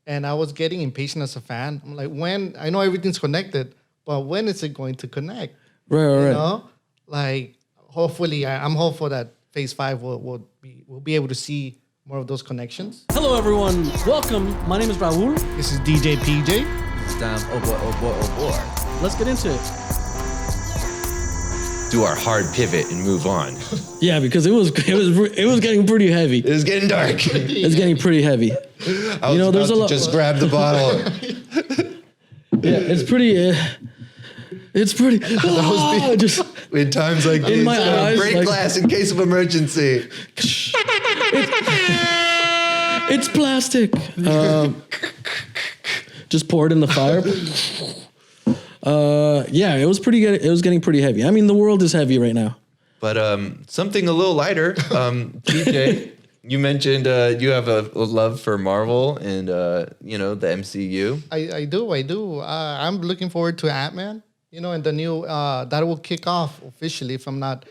and I was getting impatient as a fan. I'm like, when I know everything's connected, but when is it going to connect? Right. You know, like hopefully, I'm hopeful that Phase 5 we'll be able to see more of those connections. Hello, everyone. Welcome. My name is Raul. This is DJ PJ. It's time. Oh boy, oh boy, oh boy. Let's get into it. Do our hard pivot and move on. Yeah, because it was getting pretty heavy. It's getting dark. It's getting pretty heavy. There's a lot. Just grab the bottle. Yeah, it's pretty. It's pretty. Just In times like these, my eyes, break like- glass in case of emergency. it's plastic. Just pour it in the fire. Yeah, it was pretty good. It was getting pretty heavy. I mean, the world is heavy right now. But something a little lighter. TJ, you mentioned you have a love for Marvel and the MCU. I do. I'm looking forward to Ant-Man. And the new that will kick off officially, if I'm not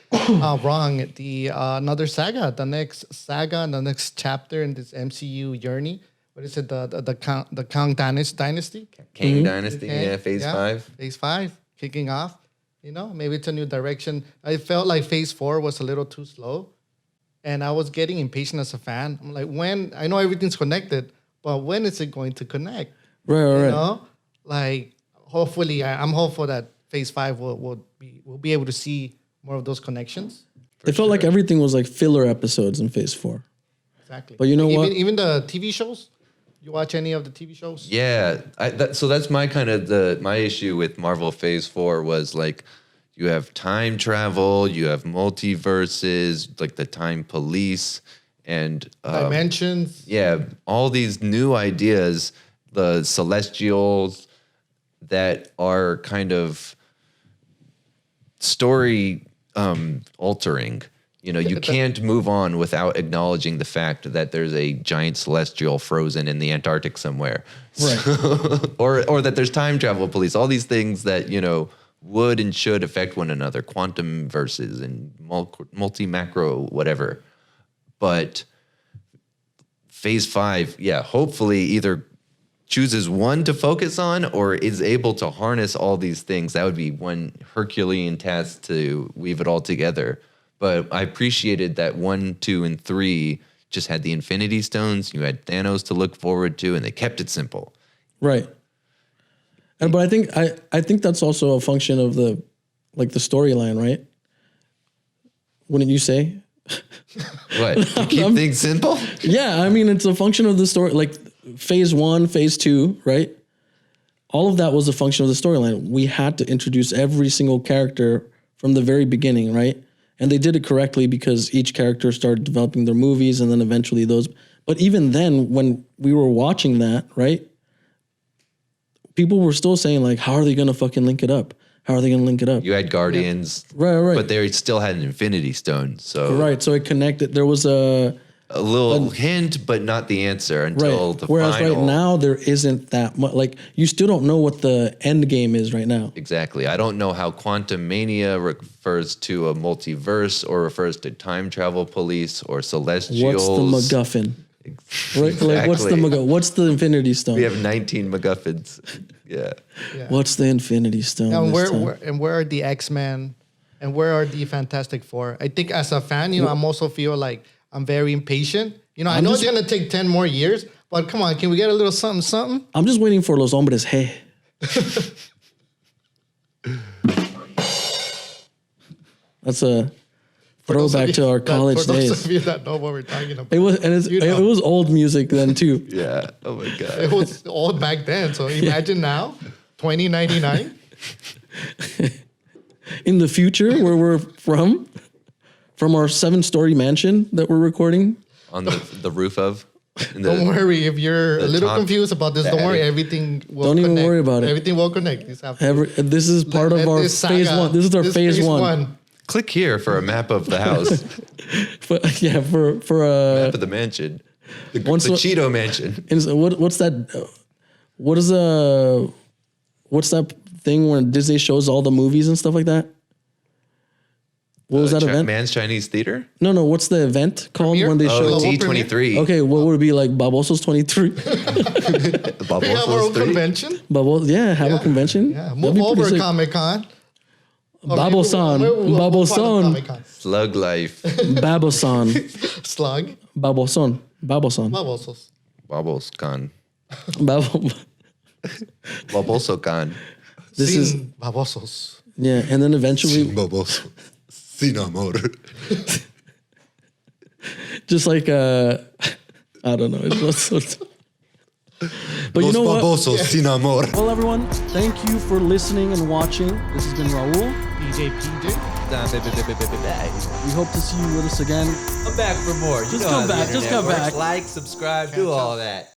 wrong, the another saga, the next chapter in this MCU journey. What is it? The Kang Dynasty? Kang Dynasty, Okay, Phase 5. Phase 5 kicking off. Maybe it's a new direction. I felt like Phase 4 was a little too slow, and I was getting impatient as a fan. I'm like, when I know everything's connected, but when is it going to connect? Right. Like hopefully, I'm hopeful that Phase 5 we'll be able to see more of those connections. It felt like everything was like filler episodes in Phase 4. Exactly. But you know what? Even the TV shows. You watch any of the TV shows? Yeah, so that's my my issue with Marvel Phase 4 was like you have time travel, you have multiverses, like the time police, and Dimensions. Yeah, all these new ideas, the Celestials that are kind of story altering. You can't move on without acknowledging the fact that there's a giant celestial frozen in the Antarctic somewhere. Right. or that there's time travel police, all these things that, would and should affect one another, quantum verses and multi-macro, whatever. But Phase 5, hopefully either chooses one to focus on or is able to harness all these things. That would be one Herculean task to weave it all together. But I appreciated that 1, 2, and 3 just had the Infinity Stones. You had Thanos to look forward to, and they kept it simple. Right. But I think that's also a function of the storyline, right? Wouldn't you say? What? You keep things simple? Yeah, I mean, it's a function of the story. Like Phase 1, Phase 2, right? All of that was a function of the storyline. We had to introduce every single character from the very beginning, right? And they did it correctly because each character started developing their movies and then eventually those. But even then, when we were watching that, right, people were still saying, like, how are they going to fucking link it up? How are they going to link it up? You had Guardians. Yeah. Right. But they still had an Infinity Stone. So right. So it connected. There was a little hint, but not the answer until the Whereas final. right now, there isn't that much. Like, you still don't know what the end game is right now. Exactly. I don't know how Quantum Mania refers to a multiverse or refers to time travel police or Celestials. What's the MacGuffin? Exactly. Right? Like, what's the MacGuffin? What's the Infinity Stone? We have 19 MacGuffins. Yeah. What's the Infinity Stone? And where are the X-Men? And where are the Fantastic Four? I think as a fan, I'm also feel like I'm very impatient. I know it's going to take 10 more years, but come on, can we get a little something? I'm just waiting for Los Hombres Hey. That's a throwback to our college for days. those of you that know what we're talking about. It was old music then too. Yeah. Oh my God. It was old back then. So imagine now, 2099. In the future, where we're from our 7-story mansion that we're recording. On the roof of. Don't worry if you're a little confused about this. Don't worry, everything will connect. Don't even worry about it. Everything will connect. This is part of our Phase 1. This is our Phase 1. Click here for a map of the house. for a map of the mansion. The Cheeto mansion. And so what's that? What's that thing when Disney shows all the movies and stuff like that? What was that event? Man's Chinese Theater? No. What's the event called Premiere? when they Oh, show? D23. Okay, what would it be like? Babosos 23. We have our Babosos own 3. convention. Babos, yeah, have a convention. Yeah, That'd move be pretty over sick. Comic Con. Babosan, Baboson, Slug Life. Baboson, Slug. Baboson, Babosos. Bobbles Con. Babo. Baboso Con. This is Sin Babosos. yeah, and then eventually, Babosos. Sin amor. just like I don't know, it's not so. But you Los know what? babosos sin amor. Well, everyone, thank you for listening and watching. This has been Raul. PJ. We hope to see you with us again. Come back for more. You Just know come how the back, just internet come works. back. Like, subscribe, do all that.